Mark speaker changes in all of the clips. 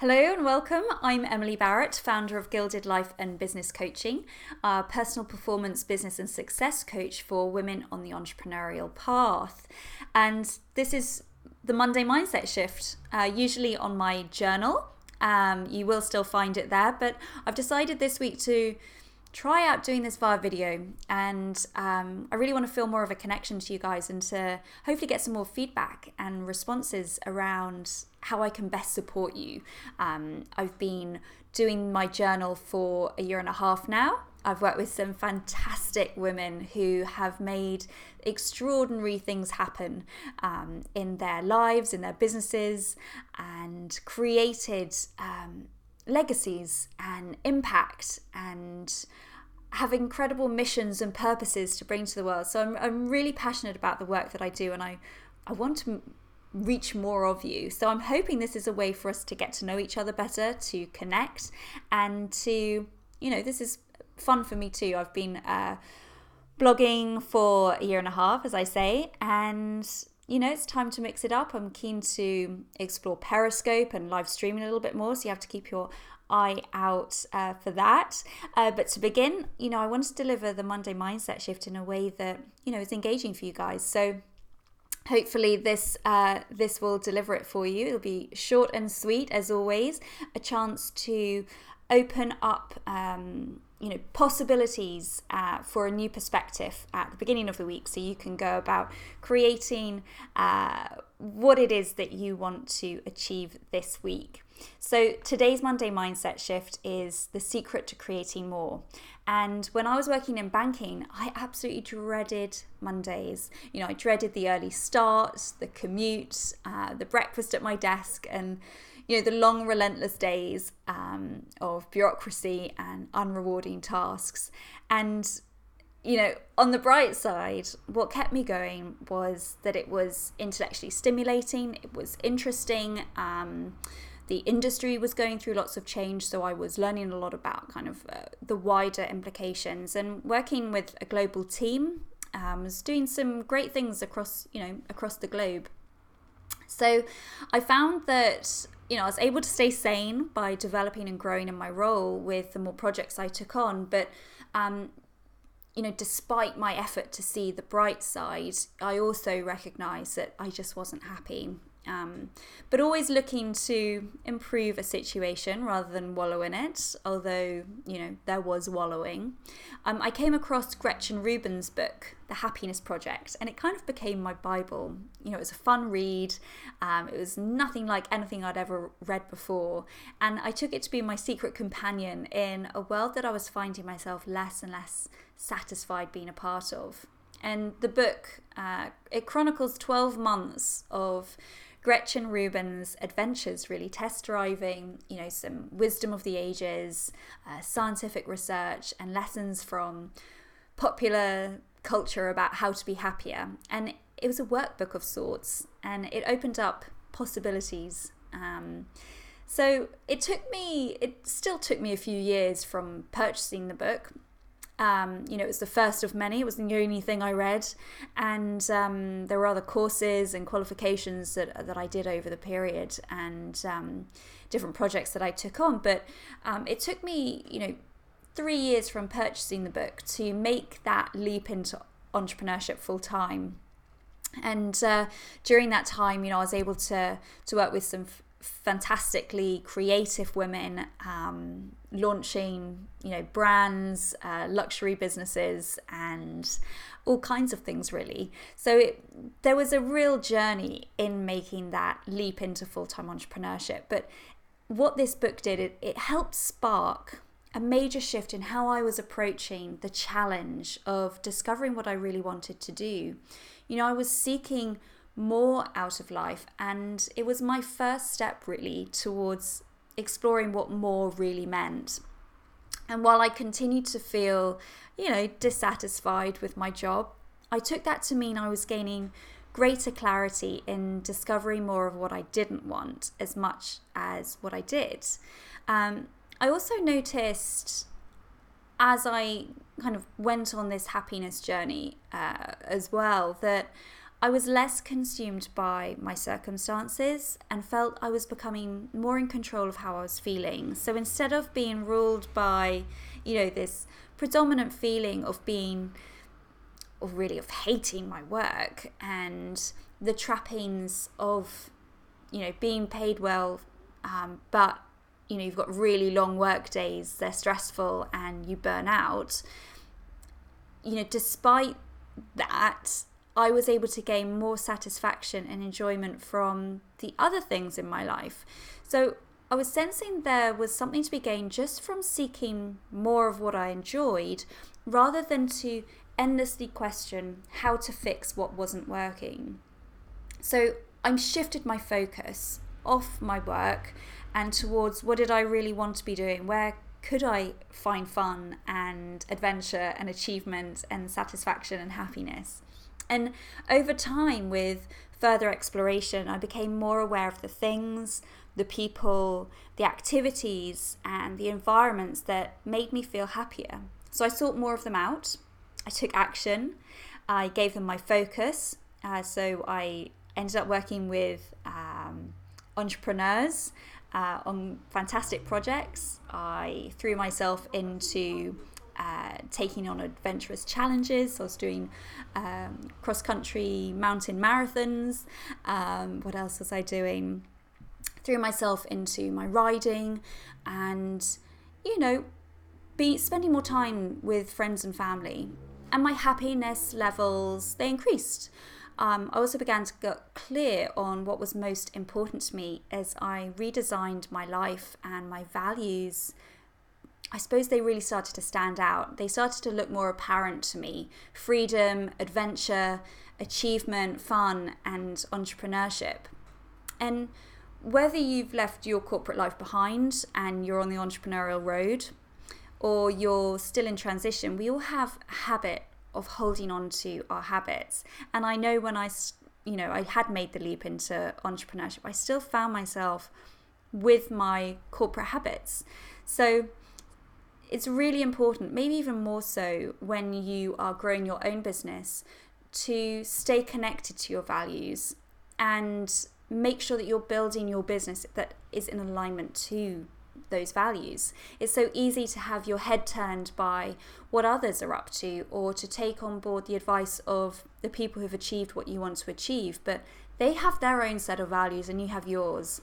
Speaker 1: Hello and welcome. I'm Emily Barrett, founder of Gilded Life and Business Coaching, a personal performance, business and success coach for women on the entrepreneurial path. And this is the Monday Mindset Shift, usually on my journal. You will still find it there, but I've decided this week to try out doing this via video, and I really want to feel more of a connection to you guys and to hopefully get some more feedback and responses around how I can best support you. I've been doing my journal for a year and a half now. I've worked with some fantastic women who have made extraordinary things happen in their lives, in their businesses, and created legacies and impact and have incredible missions and purposes to bring to the world. So I'm really passionate about the work that I do, and I want to reach more of you. So I'm hoping this is a way for us to get to know each other better, to connect, and to, this is fun for me too. I've been blogging for a year and a half, as I say, and it's time to mix it up. I'm keen to explore Periscope and live streaming a little bit more, so you have to keep your eye out for that. But to begin, I want to deliver the Monday Mindset Shift in a way that, is engaging for you guys. So hopefully this will deliver it for you. It'll be short and sweet, as always, a chance to open up possibilities for a new perspective at the beginning of the week, so you can go about creating what it is that you want to achieve this week. So today's Monday Mindset Shift is the secret to creating more. And when I was working in banking, I absolutely dreaded Mondays. I dreaded the early start, the commute, the breakfast at my desk, and the long, relentless days of bureaucracy and unrewarding tasks. And, on the bright side, what kept me going was that it was intellectually stimulating, it was interesting. The industry was going through lots of change, so I was learning a lot about kind of the wider implications, and working with a global team was doing some great things across the globe. So I found that I was able to stay sane by developing and growing in my role with the more projects I took on. But, despite my effort to see the bright side, I also recognized that I just wasn't happy. But always looking to improve a situation rather than wallow in it, although, there was wallowing. I came across Gretchen Rubin's book, The Happiness Project, and it kind of became my Bible. It was a fun read. It was nothing like anything I'd ever read before. And I took it to be my secret companion in a world that I was finding myself less and less satisfied being a part of. And the book, it chronicles 12 months of Gretchen Rubin's adventures, really test driving, some wisdom of the ages, scientific research, and lessons from popular culture about how to be happier. And it was a workbook of sorts, and it opened up possibilities. So it still took me a few years from purchasing the book. It was the first of many. It was the only thing I read, and there were other courses and qualifications that I did over the period, and different projects that I took on. But it took me, 3 years from purchasing the book to make that leap into entrepreneurship full time. And during that time, I was able to work with some fantastically creative women, launching brands, luxury businesses, and all kinds of things, really. So there was a real journey in making that leap into full-time entrepreneurship. But what this book did, it helped spark a major shift in how I was approaching the challenge of discovering what I really wanted to do. I was seeking more out of life, and it was my first step really towards exploring what more really meant. And while I continued to feel dissatisfied with my job, I took that to mean I was gaining greater clarity in discovering more of what I didn't want as much as what I did. I also noticed, as I kind of went on this happiness journey as well, that I was less consumed by my circumstances and felt I was becoming more in control of how I was feeling. So instead of being ruled by, this predominant feeling of hating my work and the trappings of, being paid well, but, you've got really long work days, they're stressful and you burn out. Despite that, I was able to gain more satisfaction and enjoyment from the other things in my life. So I was sensing there was something to be gained just from seeking more of what I enjoyed, rather than to endlessly question how to fix what wasn't working. So I shifted my focus off my work and towards what did I really want to be doing? Where could I find fun and adventure and achievement and satisfaction and happiness? And over time, with further exploration, I became more aware of the things, the people, the activities, and the environments that made me feel happier. So I sought more of them out. I took action. I gave them my focus. So I ended up working with entrepreneurs on fantastic projects. I threw myself into taking on adventurous challenges. So I was doing cross-country mountain marathons. What else was I doing? Threw myself into my riding and, spending more time with friends and family. And my happiness levels, they increased. I also began to get clear on what was most important to me as I redesigned my life, and my values, I suppose they really started to stand out. They started to look more apparent to me. Freedom, adventure, achievement, fun, and entrepreneurship. And whether you've left your corporate life behind and you're on the entrepreneurial road, or you're still in transition, we all have a habit of holding on to our habits. And I know when I had made the leap into entrepreneurship, I still found myself with my corporate habits. So it's really important, maybe even more so when you are growing your own business, to stay connected to your values and make sure that you're building your business that is in alignment to those values. It's so easy to have your head turned by what others are up to, or to take on board the advice of the people who've achieved what you want to achieve, but they have their own set of values and you have yours.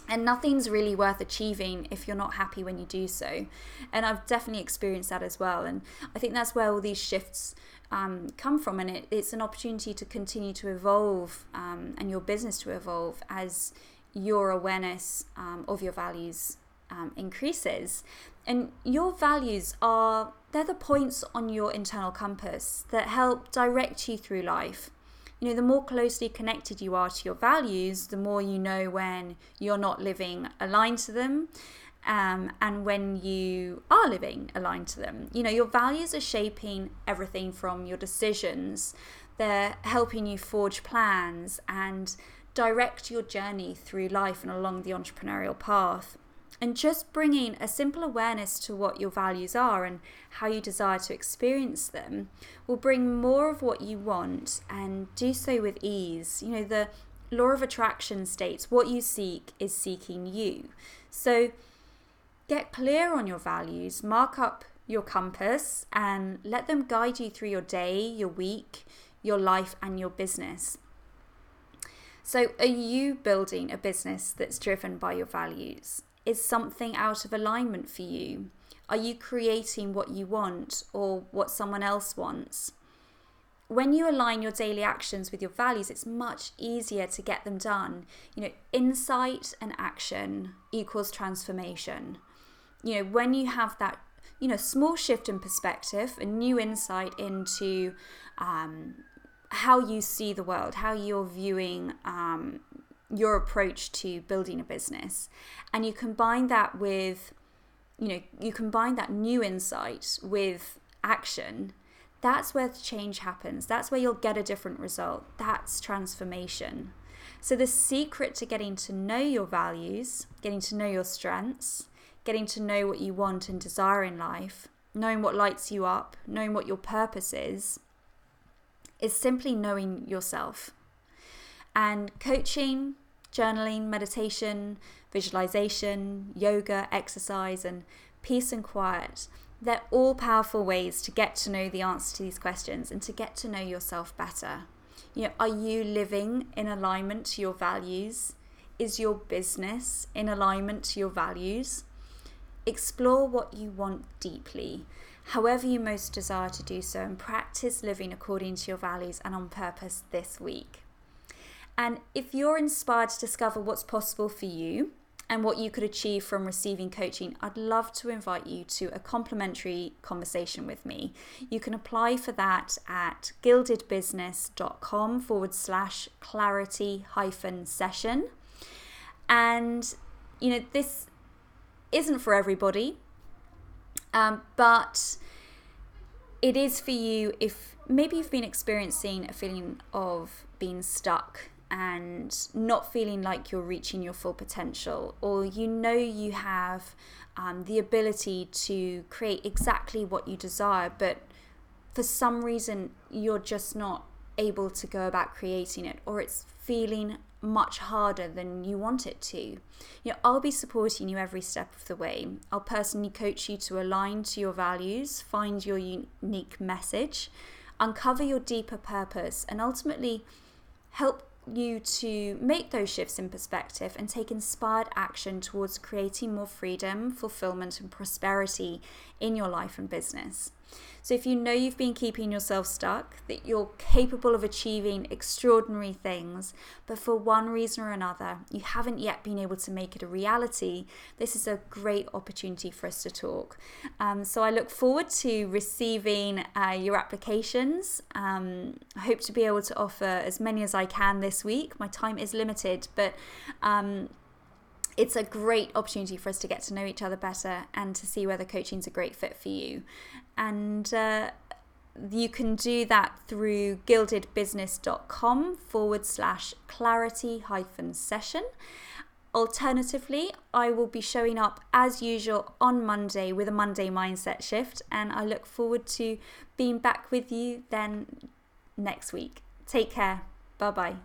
Speaker 1: And nothing's really worth achieving if you're not happy when you do so. And I've definitely experienced that as well. And I think that's where all these shifts come from. And it's an opportunity to continue to evolve and your business to evolve as your awareness of your values increases. And your values they're the points on your internal compass that help direct you through life. The more closely connected you are to your values, the more you know when you're not living aligned to them, and when you are living aligned to them. Your values are shaping everything from your decisions. They're helping you forge plans and direct your journey through life and along the entrepreneurial path. And just bringing a simple awareness to what your values are and how you desire to experience them will bring more of what you want, and do so with ease. The law of attraction states what you seek is seeking you. So get clear on your values, mark up your compass, and let them guide you through your day, your week, your life, and your business. So are you building a business that's driven by your values? Is something out of alignment for you? Are you creating what you want or what someone else wants? When you align your daily actions with your values, it's much easier to get them done. Insight and action equals transformation. When you have that, small shift in perspective, a new insight into how you see the world, how you're viewing your approach to building a business, and you combine that with, you combine that new insight with action, that's where the change happens. That's where you'll get a different result. That's transformation. So the secret to getting to know your values, getting to know your strengths, getting to know what you want and desire in life, knowing what lights you up, knowing what your purpose is is simply knowing yourself. And coaching, journaling, meditation, visualization, yoga, exercise, and peace and quiet, they're all powerful ways to get to know the answer to these questions and to get to know yourself better. Are you living in alignment to your values? Is your business in alignment to your values? Explore what you want deeply, however you most desire to do so, and practice living according to your values and on purpose this week. And if you're inspired to discover what's possible for you and what you could achieve from receiving coaching, I'd love to invite you to a complimentary conversation with me. You can apply for that at gildedbusiness.com/clarity-session. And, this isn't for everybody, but it is for you if maybe you've been experiencing a feeling of being stuck and not feeling like you're reaching your full potential, or you have the ability to create exactly what you desire, but for some reason you're just not able to go about creating it, or it's feeling much harder than you want it to. I'll be supporting you every step of the way. I'll personally coach you to align to your values, find your unique message, uncover your deeper purpose, and ultimately help you to make those shifts in perspective and take inspired action towards creating more freedom, fulfillment, and prosperity in your life and business. So if you've been keeping yourself stuck, that you're capable of achieving extraordinary things, but for one reason or another, you haven't yet been able to make it a reality, this is a great opportunity for us to talk. So I look forward to receiving your applications. I hope to be able to offer as many as I can this week. My time is limited, but it's a great opportunity for us to get to know each other better and to see whether coaching's a great fit for you. And you can do that through gildedbusiness.com/clarity-session. Alternatively, I will be showing up as usual on Monday with a Monday mindset shift, and I look forward to being back with you then next week. Take care. Bye-bye.